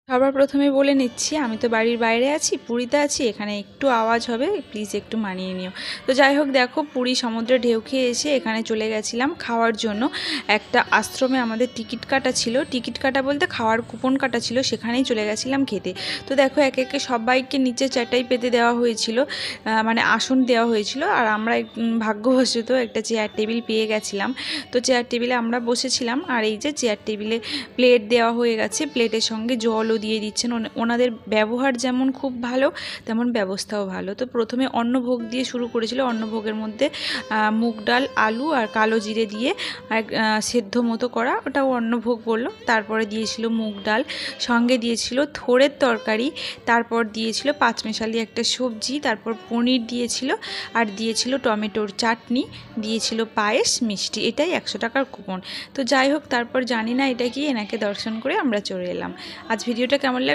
সবার প্রথমে বলে নিচ্ছি, আমি তো বাড়ির বাইরে আছি, পুরীতে আছি, এখানে একটু আওয়াজ হবে, প্লিজ একটু মানিয়ে নিও। তো যাই হোক, দেখো পুরী সমুদ্রে ঢেউ খেয়ে এসে এখানে চলে গেছিলাম খাওয়ার জন্য। একটা আশ্রমে আমাদের টিকিট কাটা ছিল, টিকিট কাটা বলতে খাওয়ার কুপন কাটা ছিল, সেখানেই চলে গেছিলাম খেতে। তো দেখো একে একে সবাইকে নিচে চাটাই পেতে দেওয়া হয়েছিল, মানে আসন দেওয়া হয়েছিল, আর আমরা ভাগ্যবশত একটা চেয়ার টেবিল পেয়ে গেছিলাম। তো চেয়ার টেবিলে আমরা বসেছিলাম, আর এই যে চেয়ার টেবিলে প্লেট দেওয়া হয়ে গেছে, প্লেটের সঙ্গে জলও দিয়ে দিচ্ছেন। ওনাদের ব্যবহার যেমন খুব ভালো, তেমন ব্যবস্থাও ভালো। তো প্রথমে অন্নভোগ দিয়ে শুরু করেছিল, অন্নভোগের মধ্যে মুগ ডাল, আলু আর কালো জিরে দিয়ে সেদ্ধ মতো করা, ওটাও অন্নভোগ বললো। তারপরে দিয়েছিল মুগ ডাল, সঙ্গে দিয়েছিল থোড়ের তরকারি, তারপর দিয়েছিল পাঁচমেশালি একটা সবজি, তারপর পনির দিয়েছিল, আর দিয়েছিল টমেটোর চাটনি, দিয়েছিল পায়েস, মিষ্টি। এটাই 100 টাকার কুপন। তো যাই হোক, তারপর জানি না এটা কি, এনাকে দর্শন করে আমরা চলে এলাম। আজ ভিডিওটা কেমন লাগলো?